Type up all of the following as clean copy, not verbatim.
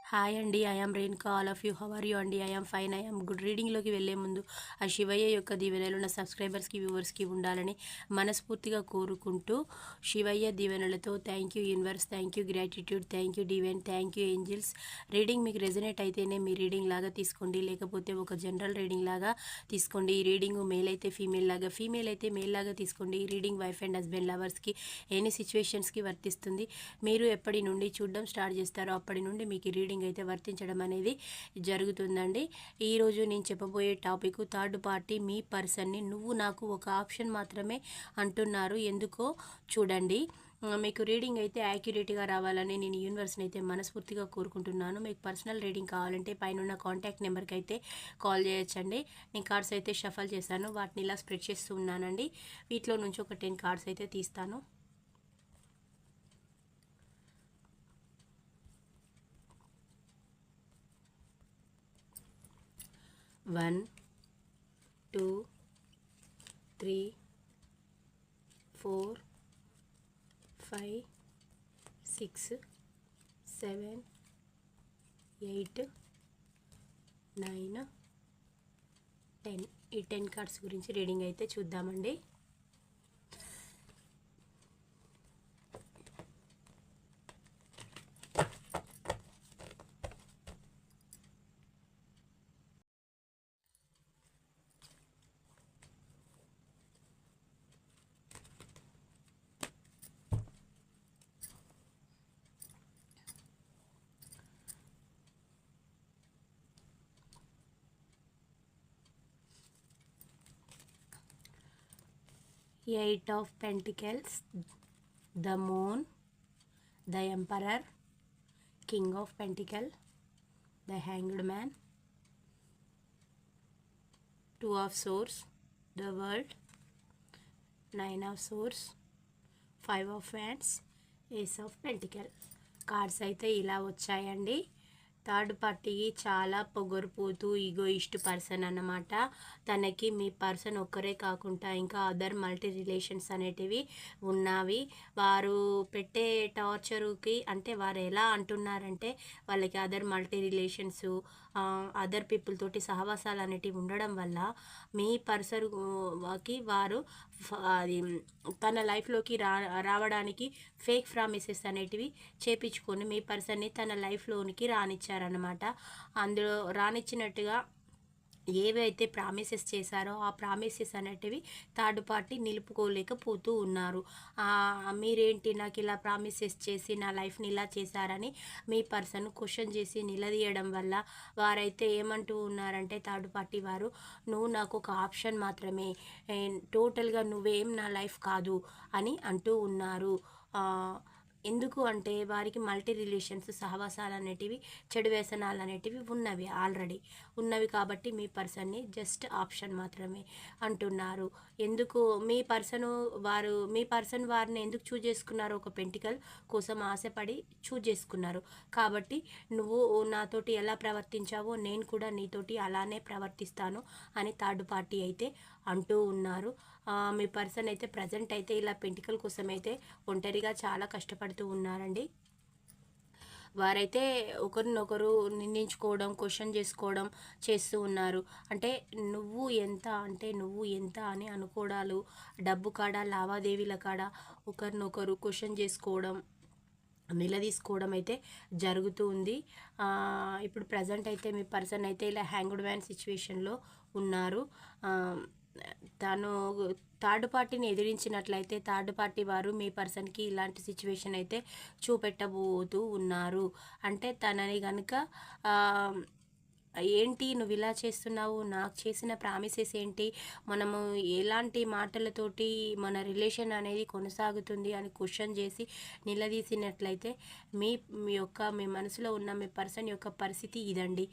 Hi అండి. I am Renuka. All of you how are you అండి? I am fine. I am good. రీడింగ్‌లోకి వెళ్ళే ముందు ఆ శివయ్య యొక్క దీవెనలు నా సబ్స్క్రైబర్స్‌కి, వ్యూవర్స్‌కి ఉండాలని మనస్ఫూర్తిగా కోరుకుంటూ, శివయ్య దీవెనలతో thank you universe, thank you gratitude, thank you divine, thank you angels. Reading మీకు రెజనేట్ అయితేనే మీ రీడింగ్ లాగా తీసుకోండి, లేకపోతే ఒక జనరల్ రీడింగ్ లాగా తీసుకోండి. ఈ రీడింగ్ మేల్ అయితే ఫీమేల్ లాగా, ఫీమేల్ అయితే మేల్ లాగా తీసుకోండి. ఈ రీడింగ్ వైఫ్ అండ్ హస్బెండ్ లవర్స్కి ఎనీ సిచ్యువేషన్స్కి వర్తిస్తుంది. మీరు ఎప్పటి నుండి చూడడం స్టార్ట్ చేస్తారో అప్పటి నుండి మీకు ఈ రీడింగ్ అయితే వర్తించడం అనేది జరుగుతుందండి. ఈరోజు నేను చెప్పబోయే టాపిక్, థర్డ్ పార్టీ మీ పర్సన్ని నువ్వు నాకు ఒక ఆప్షన్ మాత్రమే అంటున్నారు, ఎందుకో చూడండి. మీకు రీడింగ్ అయితే యాక్యురేట్గా రావాలని నేను యూనివర్స్ని అయితే మనస్ఫూర్తిగా కోరుకుంటున్నాను. మీకు పర్సనల్ రీడింగ్ కావాలంటే పైన కాంటాక్ట్ నెంబర్కి అయితే కాల్ చేయొచ్చండి. నేను కార్డ్స్ అయితే షఫల్ చేశాను, వాటిని ఇలా స్ప్రెడ్ చేస్తూ ఉన్నానండి. వీటిలో నుంచి ఒక 10 కార్డ్స్ అయితే తీస్తాను. 1 2 3 4 5 6 7 8 9 10. ఈ 10 కార్డ్స్ గురించి రీడింగ్ అయితే చూద్దామండి. Eight of Pentacles, the Moon, the Emperor, King of Pentacles, the Hanged Man, Two of Swords, the World, Nine of Swords, Five of Wands, Ace of Pentacles. Cards అయితే ఇలా వచ్చాయండి. Third పార్టీకి చాలా పొగరుపోతూ egoist person అన్నమాట. తనకి మీ person ఒక్కరే కాకుండా ఇంకా అదర్ మల్టీ రిలేషన్స్ అనేటివి ఉన్నవి. వారు పెట్టే టార్చరుకి అంటే వారు ఎలా అంటున్నారంటే వాళ్ళకి other multi relations, other people తోటి సహవాసాలు అనేటివి ఉండడం వల్ల మీ పర్సన్కి వారు అది తన లైఫ్లోకి రావడానికి ఫేక్ ప్రామిసెస్ అనేటివి చేపించుకొని మీ పర్సన్ని తన లైఫ్లోనికి రానిచ్చారనమాట. అందులో రానిచ్చినట్టుగా ఏవైతే ప్రామిసెస్ చేశారో ఆ ప్రామిసెస్ అనేటివి థర్డ్ పార్టీ నిలుపుకోలేకపోతూ ఉన్నారు. మీరేంటి నాకు ఇలా ప్రామిసెస్ చేసి నా లైఫ్ని ఇలా చేశారని మీ పర్సన్ క్వశ్చన్ చేసి నిలదీయడం వల్ల వారైతే ఏమంటూ ఉన్నారంటే థర్డ్ పార్టీ వారు, నువ్వు నాకు ఒక ఆప్షన్ మాత్రమే, టోటల్గా నువ్వేం నా లైఫ్ కాదు అని అంటూ ఉన్నారు. ఎందుకు అంటే వారికి మల్టీ రిలేషన్స్, సహవాసాలు అనేటివి, చెడు వ్యసనాలు అనేటివి ఆల్రెడీ ఉన్నవి కాబట్టి మీ పర్సన్ని జస్ట్ ఆప్షన్ మాత్రమే అంటున్నారు. ఎందుకు మీ పర్సన్ వారిని ఎందుకు చూజ్ చేసుకున్నారు? ఒక పెంటికల్ కోసం ఆశపడి చూజ్ చేసుకున్నారు కాబట్టి నువ్వు నాతోటి ఎలా ప్రవర్తించావో నేను కూడా నీతోటి అలానే ప్రవర్తిస్తాను అని థర్డ్ పార్టీ అయితే అంటూ ఉన్నారు. మీ పర్సన్ అయితే ప్రజెంట్ అయితే ఇలా పెంటికల్ కోసం అయితే ఒంటరిగా చాలా కష్టపడుతూ ఉన్నారండి. వారైతే ఒకరినొకరు నిందించుకోవడం, క్వశ్చన్ చేసుకోవడం చేస్తూ ఉన్నారు. అంటే నువ్వు ఎంత అని అనుకోవడాలు, డబ్బు కాడ, లావాదేవీల కాడ ఒకరినొకరు క్వశ్చన్ చేసుకోవడం, నిలదీసుకోవడం అయితే జరుగుతూ ఉంది. ఇప్పుడు ప్రజెంట్ అయితే మీ పర్సన్ అయితే ఇలా హ్యాంగ్డ్ మ్యాన్ సిచ్యువేషన్లో ఉన్నారు. తను థర్డ్ పార్టీని ఎదిరించినట్లయితే థర్డ్ పార్టీ వారు మీ పర్సన్కి ఇలాంటి సిచ్యువేషన్ అయితే చూపెట్టబోతూ ఉన్నారు. అంటే తనని కనుక ఏంటి నువ్వు ఇలా చేస్తున్నావు, నాకు చేసిన ప్రామిసెస్ ఏంటి, మనము ఎలాంటి మాటలతోటి మన రిలేషన్ అనేది కొనసాగుతుంది అని క్వశ్చన్ చేసి నిలదీసినట్లయితే మీ మీ మనసులో ఉన్న మీ పర్సన్ యొక్క పరిస్థితి ఇదండి.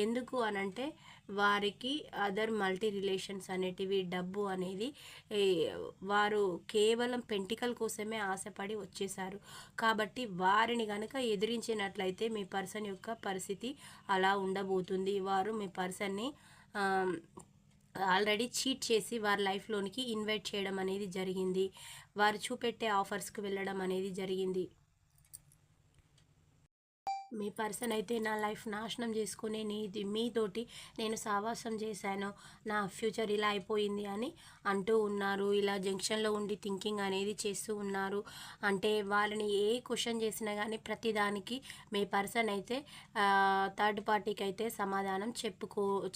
ఎందుకు అనంటే వారికి అదర్ మల్టీ రిలేషన్స్ అనేటివి, డబ్బు అనేది వారు కేవలం పెంటికల్ కోసమే ఆశపడి వచ్చేసారు కాబట్టి వారిని కనుక ఎదిరించినట్లయితే మీ పర్సన్ యొక్క పరిస్థితి అలా ఉండబోతుంది. వారు మీ పర్సన్ని ఆల్రెడీ చీట్ చేసి వారి లైఫ్లోనికి ఇన్వైట్ చేయడం అనేది జరిగింది. వారు చూపెట్టే ఆఫర్స్కి వెళ్ళడం అనేది జరిగింది. మీ పర్సన్ అయితే నా లైఫ్ నాశనం చేసుకుని మీతోటి నేను సావాసం చేశాను, నా ఫ్యూచర్ ఇలా అయిపోయింది అని అంటూ ఉన్నారు. ఇలా జంక్షన్లో ఉండి థింకింగ్ అనేది చేస్తూ ఉన్నారు. అంటే వాళ్ళని ఏ క్వశ్చన్ చేసినా కానీ ప్రతిదానికి మీ పర్సన్ అయితే థర్డ్ పార్టీకి అయితే సమాధానం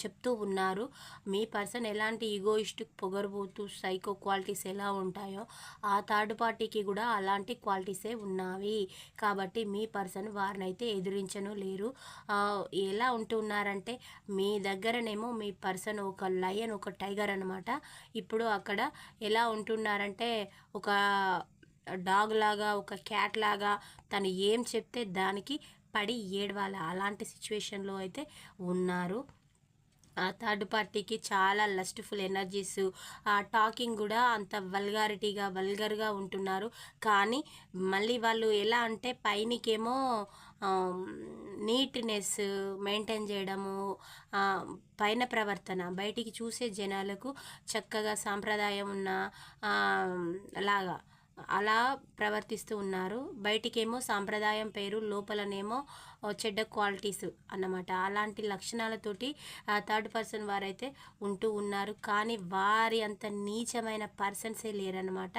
చెప్తూ ఉన్నారు. మీ పర్సన్ ఎలాంటి ఈగోయిస్టిక్, పొగరుబోతు, సైకో క్వాలిటీస్ ఎలా ఉంటాయో ఆ థర్డ్ పార్టీకి కూడా అలాంటి క్వాలిటీసే ఉన్నవి. కాబట్టి మీ పర్సన్ వారినైతే ఎదురించను లేరు. ఎలా ఉంటున్నారంటే మీ దగ్గరనేమో మీ పర్సన్ ఒక లయన్, ఒక టైగర్ అనమాట. ఇప్పుడు అక్కడ ఎలా ఉంటున్నారంటే ఒక డాగ్ లాగా, ఒక క్యాట్ లాగా తను ఏం చెప్తే దానికి పడి ఏడవాలి, అలాంటి సిచ్యువేషన్లో అయితే ఉన్నారు. ఆ థర్డ్ పార్టీకి చాలా లస్ట్ఫుల్ ఎనర్జీస్, ఆ టాకింగ్ కూడా అంత వల్గర్గా ఉంటున్నారు. కానీ మళ్ళీ వాళ్ళు ఎలా అంటే పైనకేమో నీట్నెస్ మెయింటైన్ చేయడము, పైన ప్రవర్తన బయటికి చూసే జనాలకు చక్కగా సాంప్రదాయం ఉన్న లాగా అలా ప్రవర్తిస్తూ ఉన్నారు. బయటికేమో సాంప్రదాయం పేరు, లోపలనేమో చెడ్డ క్వాలిటీస్ అన్నమాట. అలాంటి లక్షణాలతోటి థర్డ్ పర్సన్ వారైతే ఉంటూ ఉన్నారు. కానీ వారి అంత నీచమైన పర్సన్సే లేరనమాట.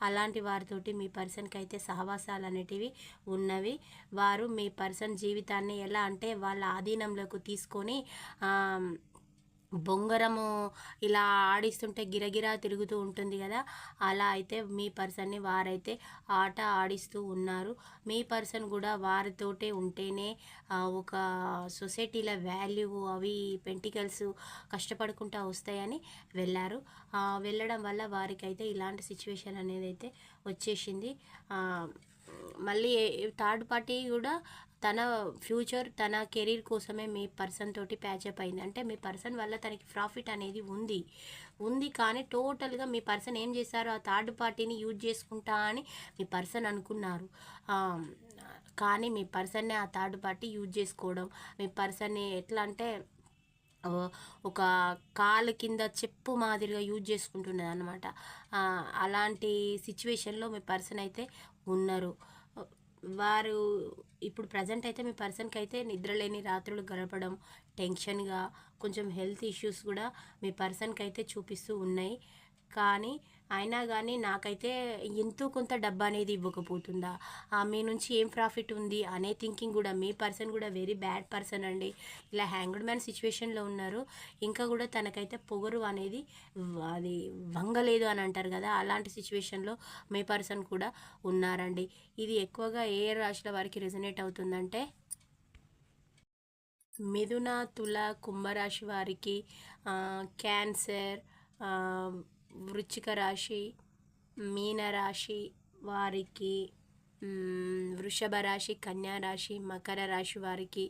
అలాంటి వారితోటి మీ పర్సన్కి అయితే సహవాసాలు అనేటివి ఉన్నవి. వారు మీ పర్సన్ జీవితాన్ని ఎలా అంటే వాళ్ళ ఆధీనంలోకి తీసుకొని బొంగరము ఇలా ఆడిస్తుంటే గిరగిరా తిరుగుతూ ఉంటుంది కదా, అలా అయితే మీ పర్సన్ని వారైతే ఆట ఆడిస్తూ ఉన్నారు. మీ పర్సన్ కూడా వారితోటే ఉంటేనే ఒక సొసైటీలో వాల్యూ అవి పెంటికల్స్ కష్టపడుకుంటూ వస్తాయని వెళ్ళడం వల్ల వారికైతే ఇలాంటి సిచ్యువేషన్ అనేది అయితే వచ్చేసింది. మళ్ళీ థర్డ్ పార్టీ కూడా తన ఫ్యూచర్, తన కెరీర్ కోసమే మీ పర్సన్ తోటి ప్యాచప్ అయింది. అంటే మీ పర్సన్ వల్ల తనకి ప్రాఫిట్ అనేది ఉంది కానీ టోటల్గా మీ పర్సన్ ఏం చేశారు, ఆ థర్డ్ పార్టీని యూజ్ చేసుకుంటా అని మీ పర్సన్ అనుకున్నారు. కానీ మీ పర్సన్నే ఆ థర్డ్ పార్టీ యూజ్ చేసుకోవడం, మీ పర్సన్ని ఎట్లా అంటే ఒక కాలు కింద చెప్పు మాదిరిగా యూజ్ చేసుకుంటున్నది అనమాట. అలాంటి సిచ్యువేషన్లో మీ పర్సన్ అయితే ఉన్నారు. వారు ఇప్పుడు ప్రజెంట్ అయితే మీ పర్సన్కి అయితే నిద్రలేని రాత్రులు గడపడం, టెన్షన్గా, కొంచెం హెల్త్ ఇష్యూస్ కూడా మీ పర్సన్కి అయితే చూపిస్తూ ఉన్నాయి. కానీ అయినా కానీ నాకైతే ఎంతో కొంత డబ్బు అనేది ఇవ్వకపోతుందా, మీ నుంచి ఏం ప్రాఫిట్ ఉంది అనే థింకింగ్ కూడా మీ పర్సన్ కూడా వెరీ బ్యాడ్ పర్సన్ అండి. ఇలా హ్యాంగ్డ్ మ్యాన్ సిచ్యువేషన్లో ఉన్నారు. ఇంకా కూడా తనకైతే పొగరు అనేది అది వంగలేదు అని అంటారు కదా, అలాంటి సిచ్యువేషన్లో మీ పర్సన్ కూడా ఉన్నారండి. ఇది ఎక్కువగా ఏ రాశుల వారికి రెజనేట్ అవుతుందంటే మిథున, తుల, కుంభరాశి వారికి, క్యాన్సర్, వృశ్చిక రాశి, మీనరాశి వారికి, వృషభ రాశి, కన్యా రాశి, మకర రాశి వారికి,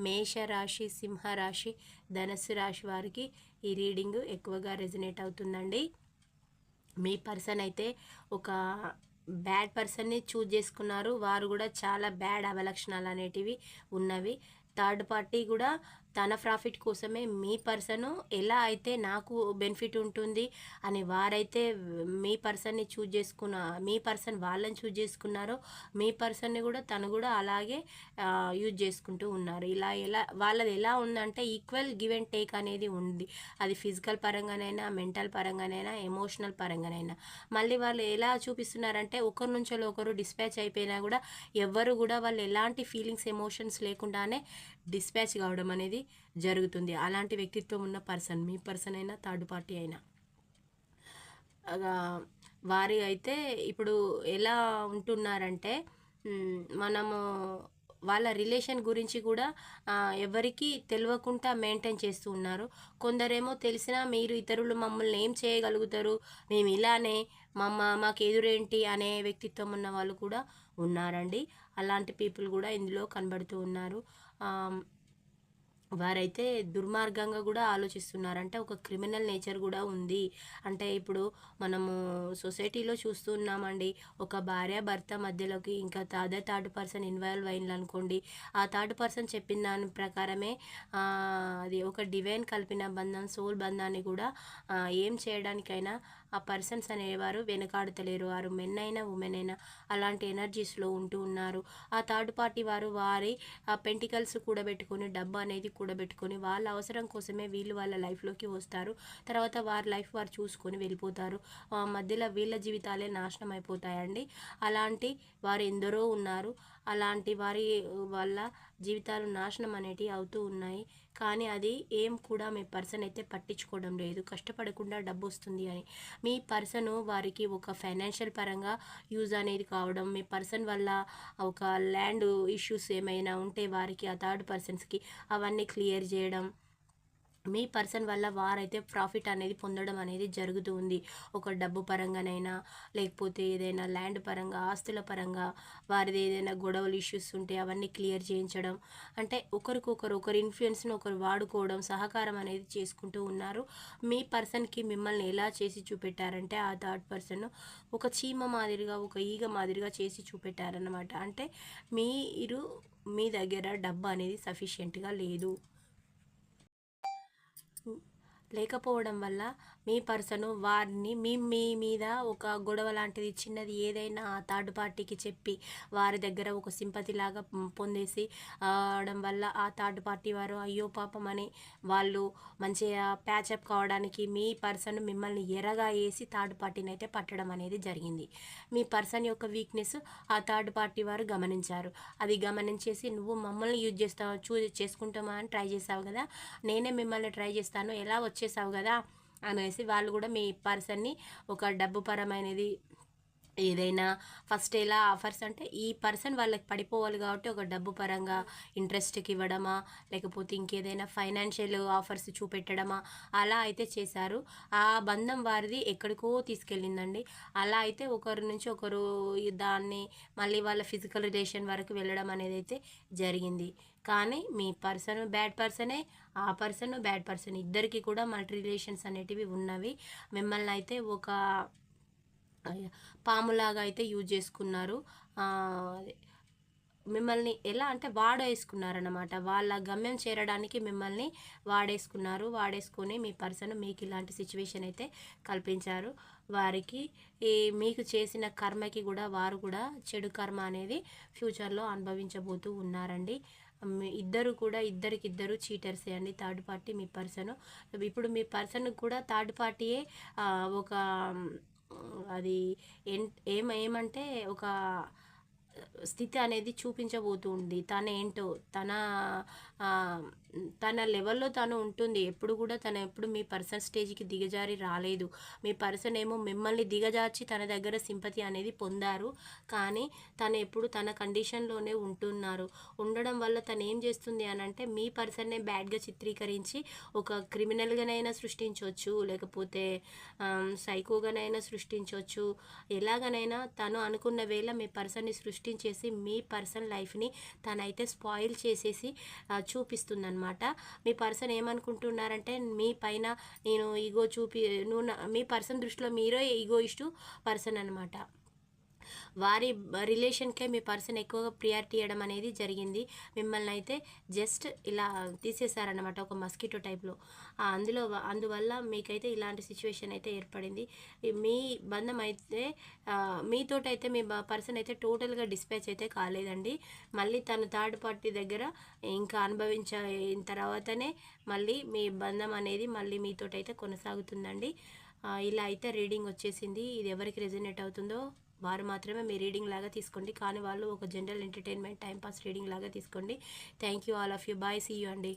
మేషరాశి, సింహరాశి, ధనుస్సు రాశి వారికి ఈ రీడింగ్ ఎక్కువగా రెజనేట్ అవుతుందండి. మీ పర్సన్ అయితే ఒక బ్యాడ్ పర్సన్ని చూజ్ చేసుకున్నారు. వారు కూడా చాలా బ్యాడ్ అవలక్షణాలు అనేటివి ఉన్నవి. థర్డ్ పార్టీ కూడా తన ప్రాఫిట్ కోసమే మీ పర్సను ఎలా అయితే నాకు బెనిఫిట్ ఉంటుంది అని వారైతే మీ పర్సన్ని మీ పర్సన్ వాళ్ళని చూజ్ చేసుకున్నారో మీ పర్సన్ని కూడా తను కూడా అలాగే యూజ్ చేసుకుంటూ ఉన్నారు. వాళ్ళది ఎలా ఉందంటే ఈక్వల్ గివ్ అండ్ టేక్ అనేది ఉంది. అది ఫిజికల్ పరంగానైనా, మెంటల్ పరంగానైనా, ఎమోషనల్ పరంగానైనా. మళ్ళీ వాళ్ళు ఎలా చూపిస్తున్నారంటే ఒకరి నుంచి ఒకరు డిస్పాచ్ అయిపోయినా కూడా ఎవ్వరు కూడా వాళ్ళు ఎలాంటి ఫీలింగ్స్, ఎమోషన్స్ లేకుండానే డిస్పాచ్ కావడం అనేది జరుగుతుంది. అలాంటి వ్యక్తిత్వం ఉన్న పర్సన్ మీ పర్సన్ అయినా, థర్డ్ పార్టీ అయినా. వారి అయితే ఇప్పుడు ఎలా ఉంటున్నారంటే మనము వాళ్ళ రిలేషన్ గురించి కూడా ఎవరికి తెలియకుండా మెయింటైన్ చేస్తూ ఉన్నారు. కొందరేమో తెలిసినా మీరు ఇతరులు మమ్మల్ని ఏం చేయగలుగుతారు, మేము ఇలానే మాకు ఎదురేంటి అనే వ్యక్తిత్వం ఉన్న వాళ్ళు కూడా ఉన్నారండి. అలాంటి పీపుల్ కూడా ఇందులో కనబడుతూ ఉన్నారు. వారైతే దుర్మార్గంగా కూడా ఆలోచిస్తున్నారు. అంటే ఒక క్రిమినల్ నేచర్ కూడా ఉంది. అంటే ఇప్పుడు మనము సొసైటీలో చూస్తున్నామండి, ఒక భార్య భర్త మధ్యలోకి ఇంకా థర్డ్ పర్సన్ ఇన్వాల్వ్ అయిందనుకోండి, ఆ థర్డ్ పర్సన్ చెప్పిన దాని ప్రకారమే అది ఒక డివైన్ కలిపిన బంధం, సోల్ బంధాన్ని కూడా ఏం చేయడానికైనా ఆ పర్సన్స్ అనేవారు వెనకాడతలేరు. వారు మెన్ అయినా ఉమెన్ అయినా అలాంటి ఎనర్జీస్లో ఉంటూ ఉన్నారు. ఆ థర్డ్ పార్టీ వారు వారి పెంటికల్స్ కూడబెట్టుకొని, డబ్బు అనేది కూడబెట్టుకొని వాళ్ళ అవసరం కోసమే వీళ్ళు వాళ్ళ లైఫ్లోకి వస్తారు. తర్వాత వారి లైఫ్ వారు చూసుకొని వెళ్ళిపోతారు. మధ్యలో వీళ్ళ జీవితాలే నాశనం అయిపోతాయండి. అలాంటి వారు ఎందరో ఉన్నారు. అలాంటి వారి వల్ల జీవితాలు నాశనం అనేటివి అవుతూ ఉన్నాయి. కానీ అది ఏం కూడా మీ పర్సన్ అయితే పట్టించుకోవడం లేదు. కష్టపడకుండా డబ్బు వస్తుంది అని. మీ పర్సను వారికి ఒక ఫైనాన్షియల్ పరంగా యూజ్ అనేది కావడం, మీ పర్సన్ వల్ల ఒక ల్యాండ్ ఇష్యూస్ ఏమైనా ఉంటే వారికి ఆ థర్డ్ పర్సన్స్కి అవన్నీ క్లియర్ చేయడం, మీ పర్సన్ వల్ల వారైతే ప్రాఫిట్ అనేది పొందడం అనేది జరుగుతూ ఉంది. ఒక డబ్బు పరంగానైనా, లేకపోతే ఏదైనా ల్యాండ్ పరంగా, ఆస్తుల పరంగా వారిది ఏదైనా గొడవలు ఇష్యూస్ ఉంటే అవన్నీ క్లియర్ చేయించడం, అంటే ఒకరికొకరు ఒకరి ఇన్ఫ్లుయెన్స్ని ఒకరు వాడుకోవడం, సహకారం అనేది చేసుకుంటూ ఉన్నారు. మీ పర్సన్కి మిమ్మల్ని ఎలా చేసి చూపెట్టారంటే ఆ థర్డ్ పర్సన్ ఒక చీమ మాదిరిగా, ఒక ఈగ మాదిరిగా చేసి చూపెట్టారన్నమాట. అంటే మీరు మీ దగ్గర డబ్బు అనేది సఫిషియెంట్గా లేదు. లేకపోవడం వల్ల మీ పర్సను వారిని మీ మీద ఒక గొడవ లాంటిది చిన్నది ఏదైనా ఆ థర్డ్ పార్టీకి చెప్పి వారి దగ్గర ఒక సింపతి లాగా పొందేసి అవడం వల్ల ఆ థర్డ్ పార్టీ వారు అయ్యో పాపం అని వాళ్ళు మంచిగా ప్యాచప్ కావడానికి మీ పర్సన్ మిమ్మల్ని ఎరగా వేసి థర్డ్ పార్టీని అయితే పట్టడం అనేది జరిగింది. మీ పర్సన్ యొక్క వీక్నెస్ ఆ థర్డ్ పార్టీ వారు గమనించారు. అది గమనించేసి నువ్వు మమ్మల్ని యూజ్ చేస్తావు చేసుకుంటామా అని ట్రై చేసావు కదా, నేనే మిమ్మల్ని ట్రై చేస్తాను, ఎలా వచ్చేసావు కదా అనేసి వాళ్ళు కూడా మీ పర్సన్ని ఒక డబ్బు పరమైనది ఏదైనా ఫస్ట్ ఎలా ఆఫర్స్ అంటే ఈ పర్సన్ వాళ్ళకి పడిపోవాలి కాబట్టి ఒక డబ్బు పరంగా ఇంట్రెస్ట్కి ఇవ్వడమా, లేకపోతే ఇంకేదైనా ఫైనాన్షియల్ ఆఫర్స్ చూపెట్టడమా అలా అయితే చేశారు. ఆ బంధం వారిది ఎక్కడికో తీసుకెళ్ళిందండి. అలా అయితే ఒకరి నుంచి ఒకరు దాన్ని మళ్ళీ వాళ్ళ ఫిజికల్ రిలేషన్ వరకు వెళ్ళడం అనేది అయితే జరిగింది. కానీ మీ పర్సన్ బ్యాడ్ పర్సనే, ఆ పర్సన్ బ్యాడ్ పర్సన్, ఇద్దరికి కూడా మల్టీ రిలేషన్స్ అనేటివి ఉన్నవి. మిమ్మల్ని అయితే ఒక పాములాగా అయితే యూజ్ చేసుకున్నారు. మిమ్మల్ని ఎలా అంటే వాడేసుకున్నారన్నమాట. వాళ్ళ గమ్యం చేరడానికి మిమ్మల్ని వాడేసుకొని మీ పర్సన్ మీకు ఇలాంటి సిచ్యువేషన్ అయితే కల్పించారు. వారికి మీకు చేసిన కర్మకి కూడా వారు కూడా చెడు కర్మ అనేది ఫ్యూచర్లో అనుభవించబోతూ ఉన్నారండి. ఇద్దరు కూడా ఇద్దరికిద్దరు చీటర్సే అండి. థర్డ్ పార్టీ మీ పర్సన్. ఇప్పుడు మీ పర్సన్ కూడా థర్డ్ పార్టీయే ఒక అది ఏమంటే ఒక స్థితి అనేది చూపించబోతుంది. తనేంటో తన లెవెల్లో తను ఉంటుంది. ఎప్పుడు కూడా తను ఎప్పుడు మీ పర్సన్ స్టేజ్కి దిగజారి రాలేదు. మీ పర్సన్ ఏమో మిమ్మల్ని దిగజార్చి తన దగ్గర సింపతి అనేది పొందారు. కానీ తను ఎప్పుడు తన కండిషన్లోనే ఉండడం వల్ల తను ఏం చేస్తుంది అని అంటే మీ పర్సన్నే బ్యాడ్గా చిత్రీకరించి ఒక క్రిమినల్గానైనా సృష్టించవచ్చు, లేకపోతే సైకోగానైనా సృష్టించవచ్చు. ఎలాగనైనా తను అనుకున్న వేళ మీ పర్సన్ని సృష్టించేసి మీ పర్సన్ లైఫ్ని తనైతే స్పాయిల్ చేసేసి చూపిస్తుందన్నమాట. మీ పర్సన్ ఏమనుకుంటున్నారంటే మీ పైన నేను ఈగో మీ పర్సన్ దృష్టిలో మీరే ఈగోయిస్టు పర్సన్ అనమాట. వారి రిలేషన్కే మీ పర్సన్ ఎక్కువగా ప్రియారిటీ ఇవ్వడం అనేది జరిగింది. మిమ్మల్ని అయితే జస్ట్ ఇలా తీసేశారనమాట ఒక మస్కిటో టైప్లో. అందువల్ల మీకైతే ఇలాంటి సిచ్యువేషన్ అయితే ఏర్పడింది. మీ బంధం అయితే మీతోటైతే మీ పర్సన్ అయితే టోటల్గా డిస్పాచ్ అయితే కాలేదండి. మళ్ళీ తను థర్డ్ పార్టీ దగ్గర ఇంకా అనుభవించిన తర్వాతనే మళ్ళీ మీ బంధం అనేది మళ్ళీ మీతోటైతే కొనసాగుతుందండి. ఇలా అయితే రీడింగ్ వచ్చేసింది. ఇది ఎవరికి రెజనేట్ అవుతుందో వారు మాత్రమే మీ రీడింగ్ లాగా తీసుకోండి. కానీ వాళ్ళు ఒక జనరల్ ఎంటర్టైన్మెంట్ టైంపాస్ రీడింగ్ లాగా తీసుకోండి. Thank you all of you. Bye. See you అండి.